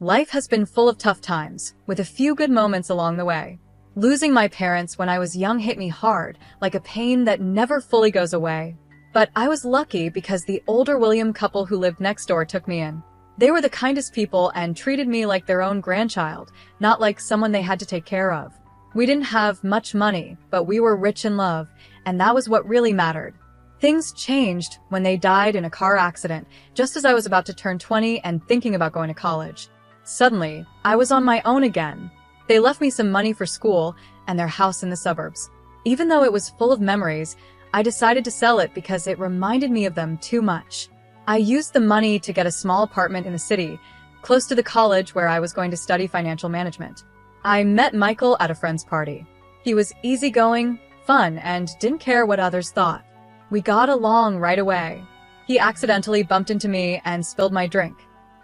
Life has been full of tough times, with a few good moments along the way. Losing my parents when I was young hit me hard, like a pain that never fully goes away. But I was lucky because the older William couple who lived next door took me in. They were the kindest people and treated me like their own grandchild, not like someone they had to take care of. We didn't have much money, but we were rich in love, and that was what really mattered. Things changed when they died in a car accident, just as I was about to turn 20 and thinking about going to college. Suddenly, I was on my own again. They left me some money for school and their house in the suburbs. Even though it was full of memories, I decided to sell it because it reminded me of them too much. I used the money to get a small apartment in the city, close to the college where I was going to study financial management. I met Michael at a friend's party. He was easygoing, fun, and didn't care what others thought. We got along right away. He accidentally bumped into me and spilled my drink.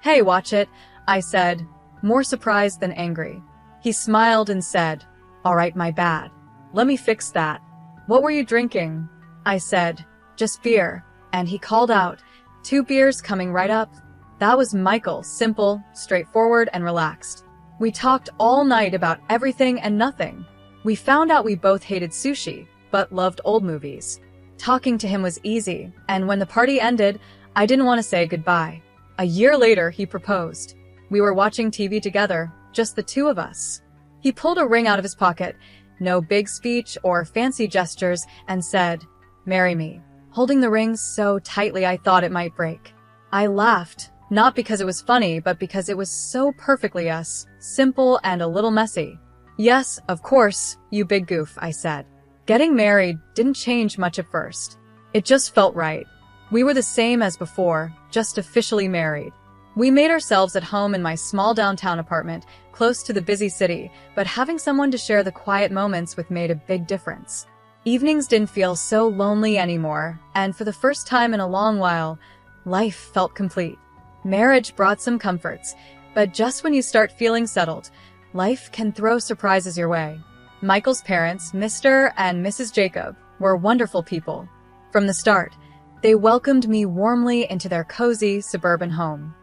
"Hey, watch it," I said, more surprised than angry. He smiled and said, "All right, my bad. Let me fix that." "What were you drinking?" I said, "Just beer." And he called out, "2 beers coming right up." That was Michael, simple, straightforward, and relaxed. We talked all night about everything and nothing. We found out we both hated sushi, but loved old movies. Talking to him was easy, and when the party ended, I didn't want to say goodbye. A year later, he proposed. We were watching TV together, just the two of us. He pulled a ring out of his pocket, no big speech or fancy gestures, and said, "Marry me," holding the ring so tightly I thought it might break. I laughed, not because it was funny, but because it was so perfectly us, simple and a little messy. "Yes, of course, you big goof," I said. Getting married didn't change much at first. It just felt right. We were the same as before, just officially married. We made ourselves at home in my small downtown apartment, close to the busy city, but having someone to share the quiet moments with made a big difference. Evenings didn't feel so lonely anymore, and for the first time in a long while, life felt complete. Marriage brought some comforts, but just when you start feeling settled, life can throw surprises your way. Michael's parents, Mr. and Mrs. Jacob, were wonderful people. From the start, they welcomed me warmly into their cozy suburban home.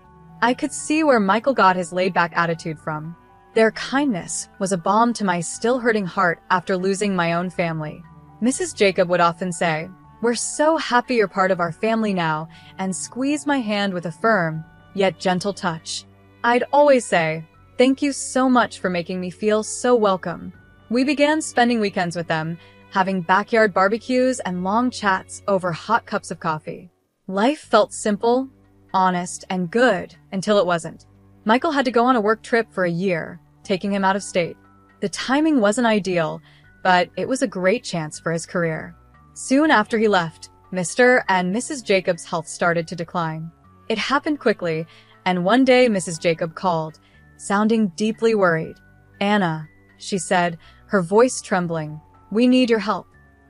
I could see where Michael got his laid-back attitude from. Their kindness was a balm to my still-hurting heart after losing my own family. Mrs. Jacob would often say, "We're so happy you're part of our family now," and squeeze my hand with a firm, yet gentle touch. I'd always say, "Thank you so much for making me feel so welcome." We began spending weekends with them, having backyard barbecues and long chats over hot cups of coffee. Life felt simple, honest, and good until it wasn't. Michael had to go on a work trip for a year, taking him out of state. The timing wasn't ideal, but it was a great chance for his career. Soon after he left, Mr. and Mrs. Jacob's health started to decline. It happened quickly, and one day Mrs. Jacob called, sounding deeply worried. "Anna," she said, her voice trembling, "we need your help.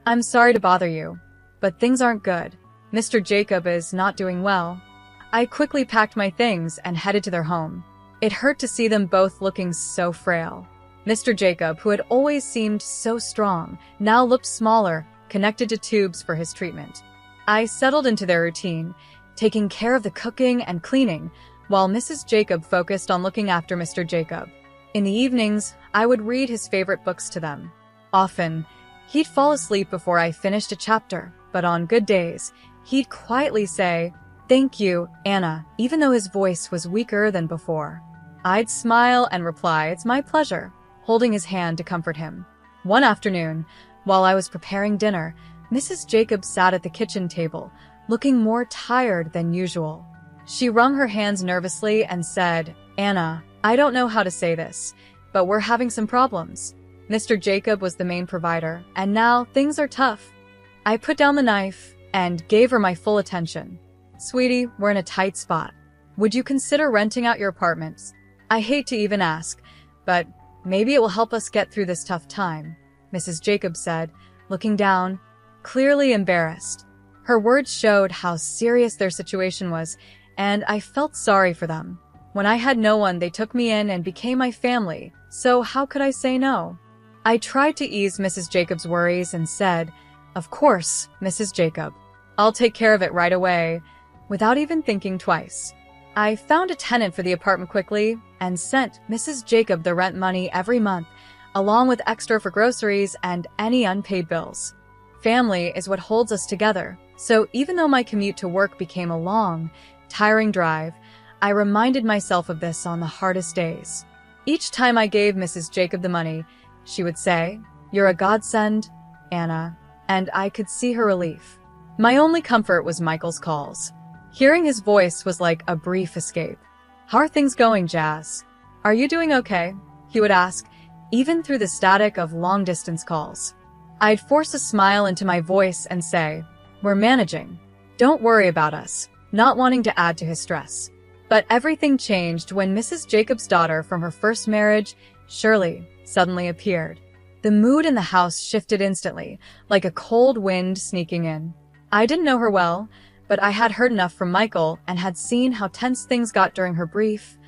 I'm sorry to bother you, but things aren't good. Mr. Jacob is not doing well." I quickly packed my things and headed to their home. It hurt to see them both looking so frail. Mr. Jacob, who had always seemed so strong, now looked smaller, connected to tubes for his treatment. I settled into their routine, taking care of the cooking and cleaning, while Mrs. Jacob focused on looking after Mr. Jacob. In the evenings, I would read his favorite books to them. Often, he'd fall asleep before I finished a chapter, but on good days, he'd quietly say, "Thank you, Anna," even though his voice was weaker than before. I'd smile and reply, "It's my pleasure," holding his hand to comfort him. One afternoon, while I was preparing dinner, Mrs. Jacob sat at the kitchen table, looking more tired than usual. She wrung her hands nervously and said, "Anna, I don't know how to say this, but we're having some problems. Mr. Jacob was the main provider, and now things are tough." I put down the knife and gave her my full attention. "Sweetie, we're in a tight spot. Would you consider renting out your apartments? I hate to even ask, but maybe it will help us get through this tough time," Mrs. Jacob said, looking down, clearly embarrassed. Her words showed how serious their situation was, and I felt sorry for them. When I had no one, they took me in and became my family, so how could I say no? I tried to ease Mrs. Jacob's worries and said, "Of course, Mrs. Jacob. I'll take care of it right away," without even thinking twice. I found a tenant for the apartment quickly and sent Mrs. Jacob the rent money every month, along with extra for groceries and any unpaid bills. Family is what holds us together, so even though my commute to work became a long, tiring drive, I reminded myself of this on the hardest days. Each time I gave Mrs. Jacob the money, she would say, "You're a godsend, Anna," and I could see her relief. My only comfort was Michael's calls. Hearing his voice was like a brief escape. "How are things going, Jazz? Are you doing okay?" he would ask, even through the static of long-distance calls. I'd force a smile into my voice and say, "We're managing. Don't worry about us," not wanting to add to his stress. But everything changed when Mrs. Jacob's daughter from her first marriage, Shirley, suddenly appeared. The mood in the house shifted instantly, like a cold wind sneaking in. I didn't know her well, but I had heard enough from Michael and had seen how tense things got during her brief,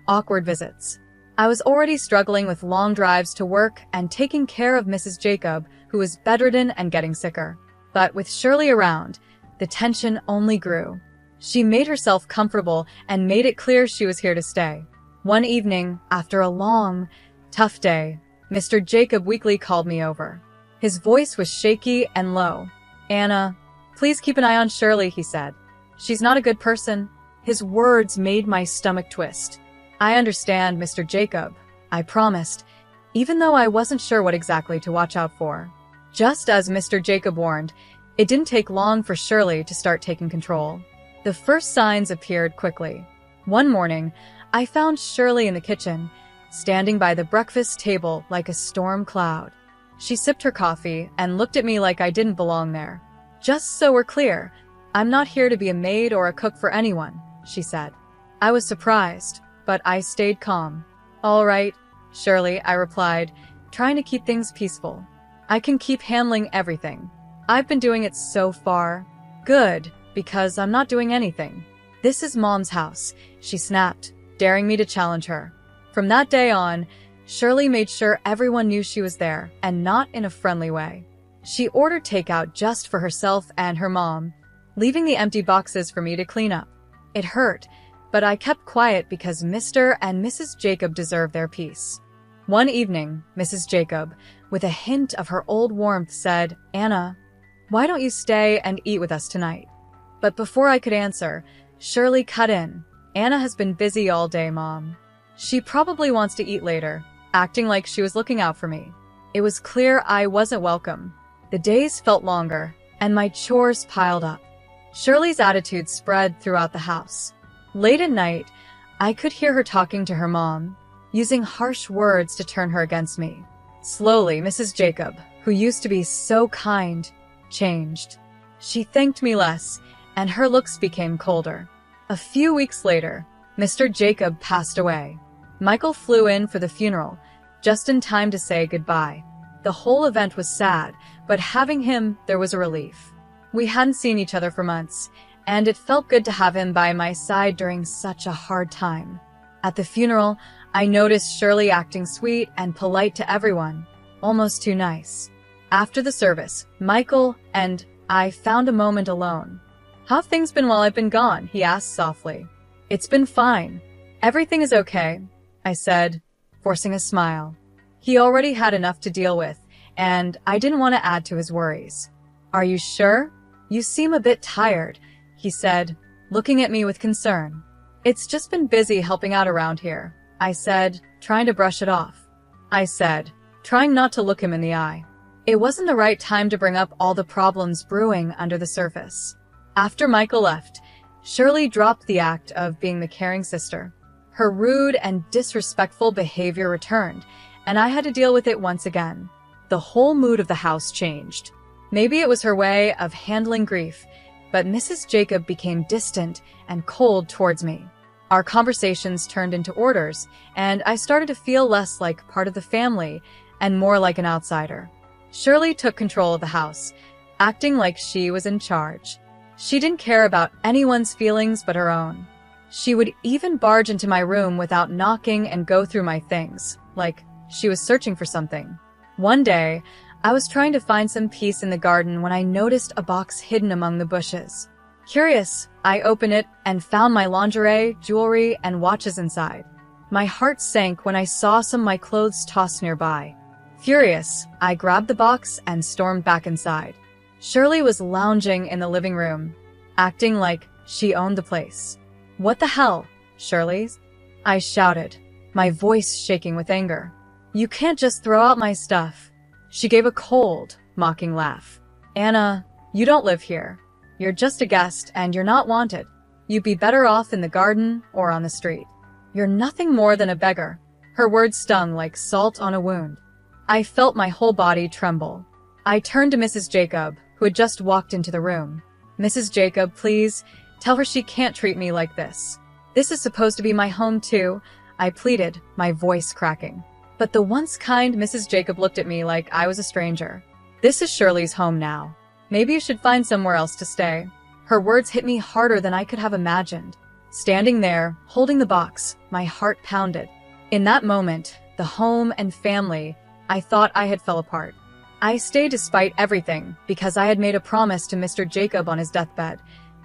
awkward visits. I was already struggling with long drives to work and taking care of Mrs. Jacob, who was bedridden and getting sicker. But with Shirley around, the tension only grew. She made herself comfortable and made it clear she was here to stay. One evening, after a long, tough day, Mr. Jacob weakly called me over. His voice was shaky and low. "Anna, please keep an eye on Shirley," he said. "She's not a good person." His words made my stomach twist. "I understand, Mr. Jacob," I promised, even though I wasn't sure what exactly to watch out for. Just as Mr. Jacob warned, it didn't take long for Shirley to start taking control. The first signs appeared quickly. One morning, I found Shirley in the kitchen, standing by the breakfast table like a storm cloud. She sipped her coffee and looked at me like I didn't belong there. "Just so we're clear, I'm not here to be a maid or a cook for anyone," she said. I was surprised, but I stayed calm. "All right, Shirley," I replied, trying to keep things peaceful. "I can keep handling everything. I've been doing it so far. Good, because I'm not doing anything." "This is Mom's house," she snapped, daring me to challenge her. From that day on, Shirley made sure everyone knew she was there, and not in a friendly way. She ordered takeout just for herself and her mom, leaving the empty boxes for me to clean up. It hurt, but I kept quiet because Mr. and Mrs. Jacob deserved their peace. One evening, Mrs. Jacob, with a hint of her old warmth, said, "Anna, why don't you stay and eat with us tonight?" But before I could answer, Shirley cut in. "Anna has been busy all day, Mom. She probably wants to eat later," acting like she was looking out for me. It was clear I wasn't welcome. The days felt longer, and my chores piled up. Shirley's attitude spread throughout the house. Late at night, I could hear her talking to her mom, using harsh words to turn her against me. Slowly, Mrs. Jacob, who used to be so kind, changed. She thanked me less, and her looks became colder. A few weeks later, Mr. Jacob passed away. Michael flew in for the funeral, just in time to say goodbye. The whole event was sad, but having him, there was a relief. We hadn't seen each other for months, and it felt good to have him by my side during such a hard time. At the funeral, I noticed Shirley acting sweet and polite to everyone, almost too nice. After the service, Michael and I found a moment alone. "How've things been while I've been gone?" he asked softly. "It's been fine. Everything is okay," I said, forcing a smile. He already had enough to deal with, and I didn't want to add to his worries. "Are you sure? You seem a bit tired," he said, looking at me with concern. "It's just been busy helping out around here," I said, trying to brush it off. I said, trying not to look him in the eye. It wasn't the right time to bring up all the problems brewing under the surface. After Michael left, Shirley dropped the act of being the caring sister. Her rude and disrespectful behavior returned, and I had to deal with it once again. The whole mood of the house changed. Maybe it was her way of handling grief, but Mrs. Jacob became distant and cold towards me. Our conversations turned into orders, and I started to feel less like part of the family and more like an outsider. Shirley took control of the house, acting like she was in charge. She didn't care about anyone's feelings but her own. She would even barge into my room without knocking and go through my things, like she was searching for something. One day, I was trying to find some peace in the garden when I noticed a box hidden among the bushes. Curious, I opened it and found my lingerie, jewelry, and watches inside. My heart sank when I saw some of my clothes tossed nearby. Furious, I grabbed the box and stormed back inside. Shirley was lounging in the living room, acting like she owned the place. "What the hell, Shirley?" I shouted, my voice shaking with anger. "You can't just throw out my stuff." She gave a cold, mocking laugh. "Anna, you don't live here. You're just a guest and you're not wanted. You'd be better off in the garden or on the street. You're nothing more than a beggar." Her words stung like salt on a wound. I felt my whole body tremble. I turned to Mrs. Jacob, who had just walked into the room. "Mrs. Jacob, please, tell her she can't treat me like this. This is supposed to be my home too," I pleaded, my voice cracking. But the once kind Mrs. Jacob looked at me like I was a stranger. "This is Shirley's home now. Maybe you should find somewhere else to stay." Her words hit me harder than I could have imagined. Standing there, holding the box, my heart pounded. In that moment, the home and family I thought I had fell apart. I stayed despite everything because I had made a promise to Mr. Jacob on his deathbed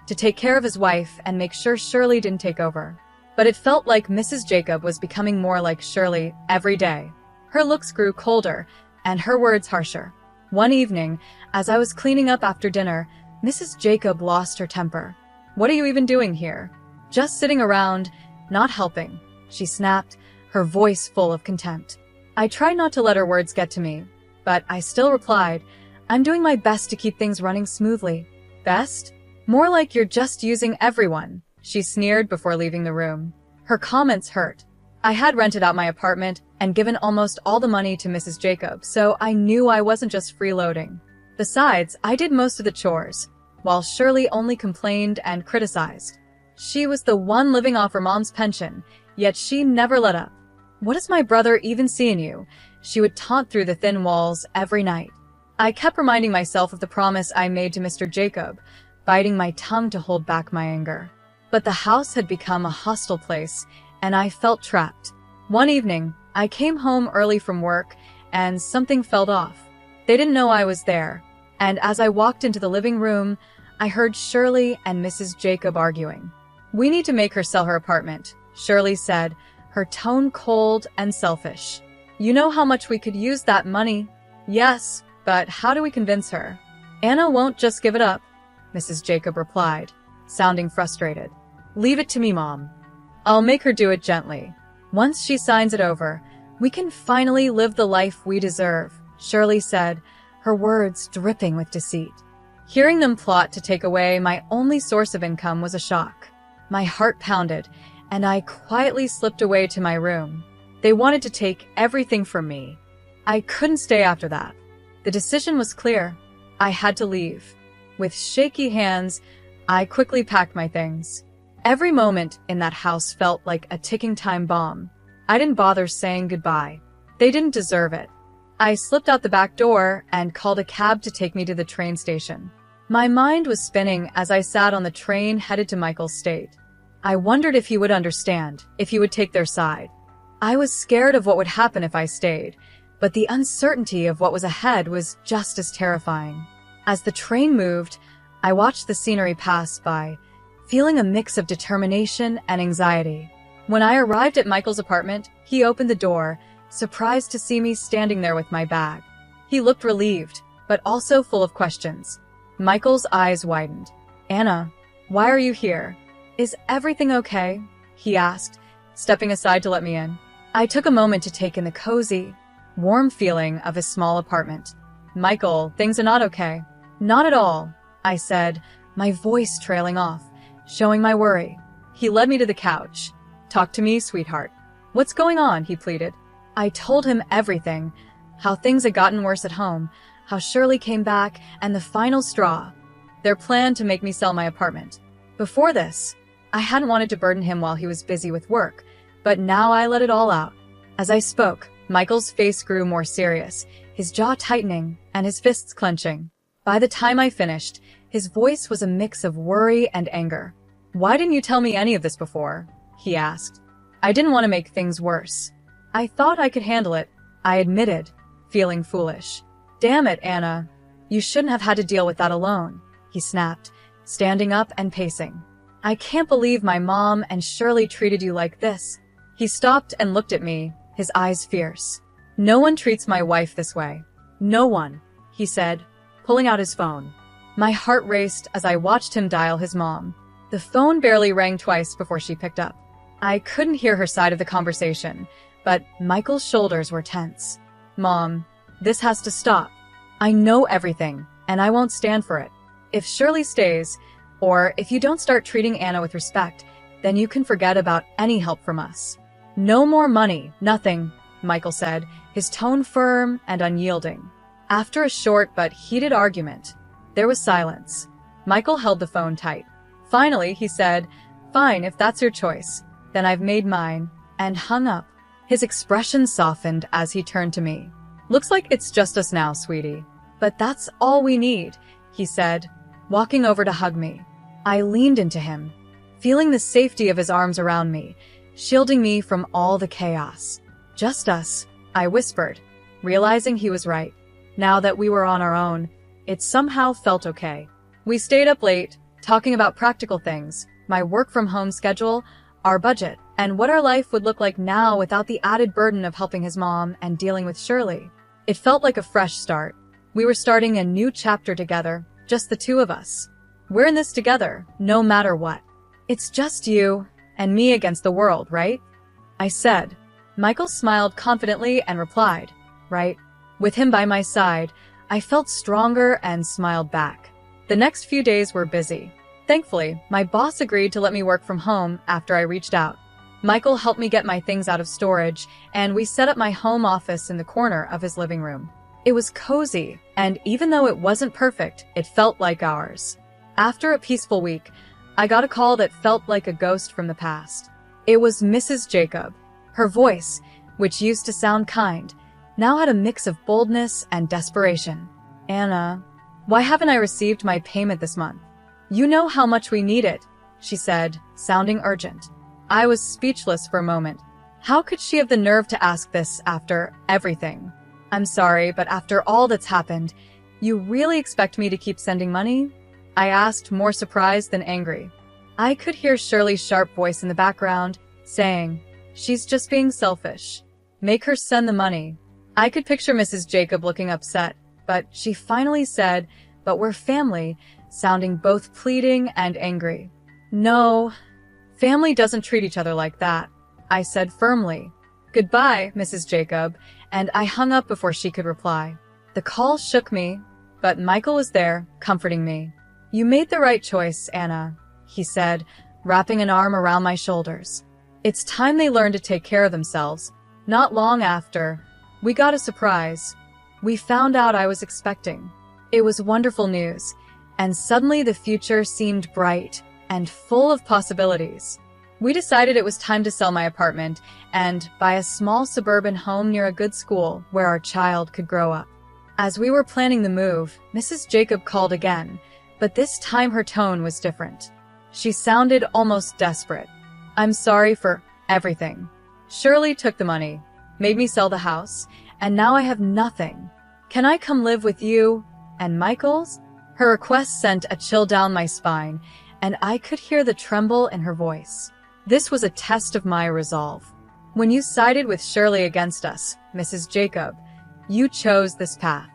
to take care of his wife and make sure Shirley didn't take over. But it felt like Mrs. Jacob was becoming more like Shirley every day. Her looks grew colder and her words harsher. One evening, as I was cleaning up after dinner, Mrs. Jacob lost her temper. "What are you even doing here? Just sitting around, not helping," she snapped, her voice full of contempt. I tried not to let her words get to me, but I still replied, "I'm doing my best to keep things running smoothly." "Best? More like you're just using everyone," she sneered before leaving the room. Her comments hurt. I had rented out my apartment and given almost all the money to Mrs. Jacob, so I knew I wasn't just freeloading. Besides, I did most of the chores, while Shirley only complained and criticized. She was the one living off her mom's pension, yet she never let up. "What does my brother even see in you?" she would taunt through the thin walls every night. I kept reminding myself of the promise I made to Mr. Jacob, biting my tongue to hold back my anger. But the house had become a hostile place, and I felt trapped. One evening, I came home early from work, and something felt off. They didn't know I was there, and as I walked into the living room, I heard Shirley and Mrs. Jacob arguing. "We need to make her sell her apartment," Shirley said, her tone cold and selfish. "You know how much we could use that money." "Yes, but how do we convince her?" "Anna won't just give it up," Mrs. Jacob replied, sounding frustrated. "Leave it to me, Mom. I'll make her do it gently. Once she signs it over, we can finally live the life we deserve," Shirley said, her words dripping with deceit. Hearing them plot to take away my only source of income was a shock. My heart pounded, and I quietly slipped away to my room. They wanted to take everything from me. I couldn't stay after that. The decision was clear. I had to leave. With shaky hands, I quickly packed my things. Every moment in that house felt like a ticking time bomb. I didn't bother saying goodbye. They didn't deserve it. I slipped out the back door and called a cab to take me to the train station. My mind was spinning as I sat on the train headed to Michael's state. I wondered if he would understand, if he would take their side. I was scared of what would happen if I stayed, but the uncertainty of what was ahead was just as terrifying. As the train moved, I watched the scenery pass by, feeling a mix of determination and anxiety. When I arrived at Michael's apartment, he opened the door, surprised to see me standing there with my bag. He looked relieved, but also full of questions. Michael's eyes widened. "Anna, why are you here? Is everything okay?" he asked, stepping aside to let me in. I took a moment to take in the cozy, warm feeling of his small apartment. "Michael, things are not okay." "Not at all," I said, my voice trailing off, showing my worry. He led me to the couch. "Talk to me, sweetheart." "What's going on?" he pleaded. I told him everything, how things had gotten worse at home, how Shirley came back, and the final straw, their plan to make me sell my apartment. Before this, I hadn't wanted to burden him while he was busy with work, but now I let it all out. As I spoke, Michael's face grew more serious, his jaw tightening and his fists clenching. By the time I finished, his voice was a mix of worry and anger. "Why didn't you tell me any of this before?" he asked. "I didn't want to make things worse. I thought I could handle it," I admitted, feeling foolish. "Damn it, Anna. You shouldn't have had to deal with that alone," he snapped, standing up and pacing. "I can't believe my mom and Shirley treated you like this." He stopped and looked at me, his eyes fierce. "No one treats my wife this way. No one," he said, pulling out his phone. My heart raced as I watched him dial his mom. The phone barely rang twice before she picked up. I couldn't hear her side of the conversation, but Michael's shoulders were tense. "Mom, this has to stop. I know everything, and I won't stand for it. If Shirley stays, or if you don't start treating Anna with respect, then you can forget about any help from us." "No more money, nothing," Michael said, his tone firm and unyielding. After a short but heated argument, there was silence. Michael held the phone tight. Finally, he said, "Fine, if that's your choice. Then I've made mine," and hung up. His expression softened as he turned to me. "Looks like it's just us now, sweetie. But that's all we need," he said, walking over to hug me. I leaned into him, feeling the safety of his arms around me, shielding me from all the chaos. "Just us," I whispered, realizing he was right. Now that we were on our own, it somehow felt okay. We stayed up late, talking about practical things, my work-from-home schedule, our budget, and what our life would look like now without the added burden of helping his mom and dealing with Shirley. It felt like a fresh start. We were starting a new chapter together, just the two of us. We're in this together, no matter what. "It's just you and me against the world, right?" I said. Michael smiled confidently and replied, "Right." With him by my side, I felt stronger and smiled back. The next few days were busy. Thankfully, my boss agreed to let me work from home after I reached out. Michael helped me get my things out of storage, and we set up my home office in the corner of his living room. It was cozy, and even though it wasn't perfect, it felt like ours. After a peaceful week, I got a call that felt like a ghost from the past. It was Mrs. Jacob. Her voice, which used to sound kind, now had a mix of boldness and desperation. "Anna, why haven't I received my payment this month? You know how much we need it," she said, sounding urgent. I was speechless for a moment. How could she have the nerve to ask this after everything? "I'm sorry, but after all that's happened, you really expect me to keep sending money?" I asked, more surprised than angry. I could hear Shirley's sharp voice in the background, saying, "She's just being selfish. Make her send the money." I could picture Mrs. Jacob looking upset, but she finally said, "But we're family," sounding both pleading and angry. "No, family doesn't treat each other like that," I said firmly. "Goodbye, Mrs. Jacob," and I hung up before she could reply. The call shook me, but Michael was there, comforting me. "You made the right choice, Anna," he said, wrapping an arm around my shoulders. "It's time they learned to take care of themselves." Not long after, we got a surprise. We found out I was expecting. It was wonderful news, and suddenly the future seemed bright and full of possibilities. We decided it was time to sell my apartment and buy a small suburban home near a good school where our child could grow up. As we were planning the move, Mrs. Jacob called again, but this time her tone was different. She sounded almost desperate. "I'm sorry for everything. Shirley took the money, made me sell the house, and now I have nothing. Can I come live with you and Michael's?" Her request sent a chill down my spine, and I could hear the tremble in her voice. This was a test of my resolve. "When you sided with Shirley against us, Mrs. Jacob, you chose this path.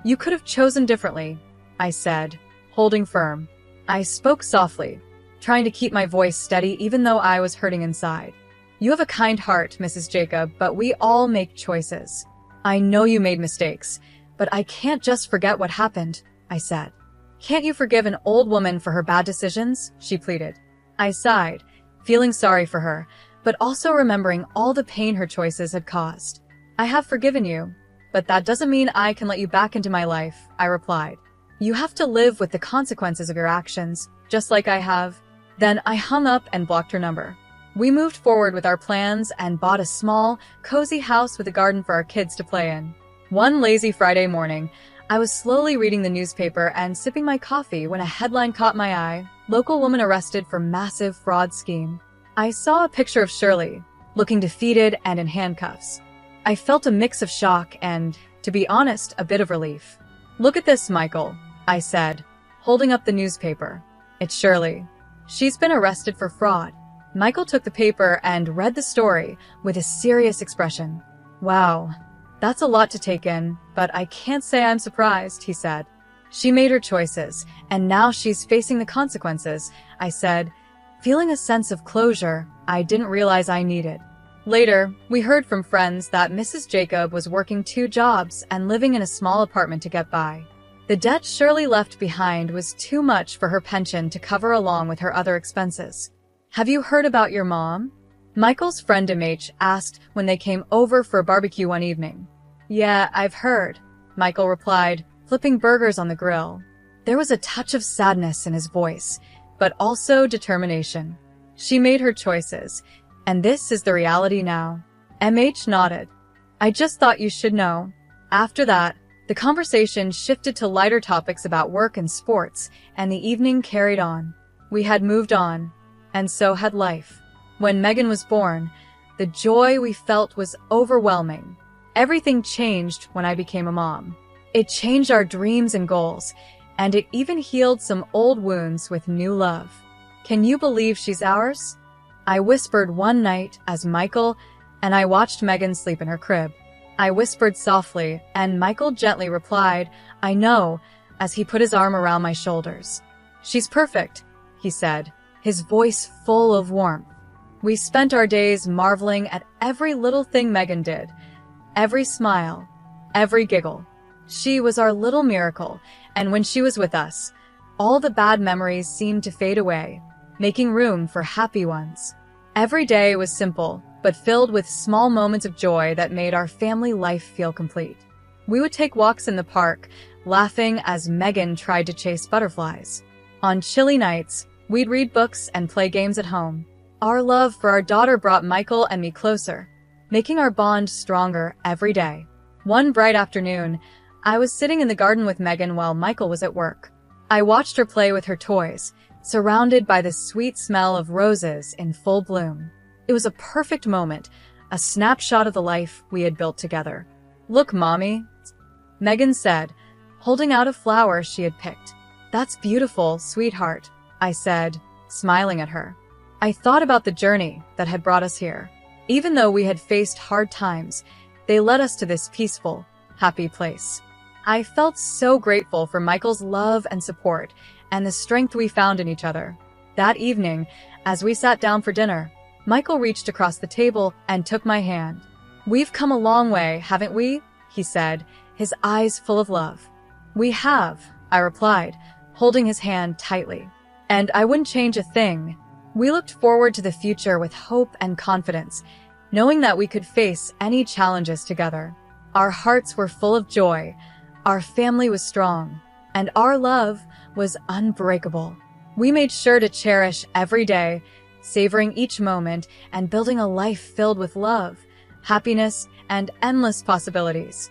You could have chosen differently," I said, holding firm. I spoke softly, trying to keep my voice steady even though I was hurting inside. "You have a kind heart, Mrs. Jacob, but we all make choices. I know you made mistakes, but I can't just forget what happened," I said. "Can't you forgive an old woman for her bad decisions?" she pleaded. I sighed, feeling sorry for her, but also remembering all the pain her choices had caused. "I have forgiven you, but that doesn't mean I can let you back into my life," I replied. "You have to live with the consequences of your actions, just like I have." Then I hung up and blocked her number. We moved forward with our plans and bought a small, cozy house with a garden for our kids to play in. One lazy Friday morning, I was slowly reading the newspaper and sipping my coffee when a headline caught my eye: "Local woman arrested for massive fraud scheme." I saw a picture of Shirley, looking defeated and in handcuffs. I felt a mix of shock and, to be honest, a bit of relief. "Look at this, Michael," I said, holding up the newspaper. It's Shirley. She's been arrested for fraud. Michael took the paper and read the story with a serious expression. Wow, that's a lot to take in, but I can't say I'm surprised, he said. She made her choices, and now she's facing the consequences, I said, feeling a sense of closure I didn't realize I needed. Later, we heard from friends that Mrs. Jacob was working 2 jobs and living in a small apartment to get by. The debt Shirley left behind was too much for her pension to cover along with her other expenses. Have you heard about your mom? Michael's friend MH asked when they came over for a barbecue one evening. Yeah, I've heard, Michael replied, flipping burgers on the grill. There was a touch of sadness in his voice, but also determination. She made her choices, and this is the reality now. MH nodded. I just thought you should know. After that, the conversation shifted to lighter topics about work and sports, and the evening carried on. We had moved on, and so had life. When Megan was born, the joy we felt was overwhelming. Everything changed when I became a mom. It changed our dreams and goals, and it even healed some old wounds with new love. Can you believe she's ours? I whispered one night as Michael and I watched Megan sleep in her crib. I whispered softly, and Michael gently replied, I know, as he put his arm around my shoulders. She's perfect, he said, his voice full of warmth. We spent our days marveling at every little thing Megan did, every smile, every giggle. She was our little miracle, and when she was with us, all the bad memories seemed to fade away, making room for happy ones. Every day was simple, but filled with small moments of joy that made our family life feel complete. We would take walks in the park, laughing as Megan tried to chase butterflies. On chilly nights, we'd read books and play games at home. Our love for our daughter brought Michael and me closer, making our bond stronger every day. One bright afternoon, I was sitting in the garden with Megan while Michael was at work. I watched her play with her toys, surrounded by the sweet smell of roses in full bloom. It was a perfect moment, a snapshot of the life we had built together. Look, Mommy, Megan said, holding out a flower she had picked. That's beautiful, sweetheart, I said, smiling at her. I thought about the journey that had brought us here. Even though we had faced hard times, they led us to this peaceful, happy place. I felt so grateful for Michael's love and support and the strength we found in each other. That evening, as we sat down for dinner, Michael reached across the table and took my hand. We've come a long way, haven't we? He said, his eyes full of love. We have, I replied, holding his hand tightly. And I wouldn't change a thing. We looked forward to the future with hope and confidence, knowing that we could face any challenges together. Our hearts were full of joy, our family was strong, and our love was unbreakable. We made sure to cherish every day, savoring each moment and building a life filled with love, happiness, and endless possibilities.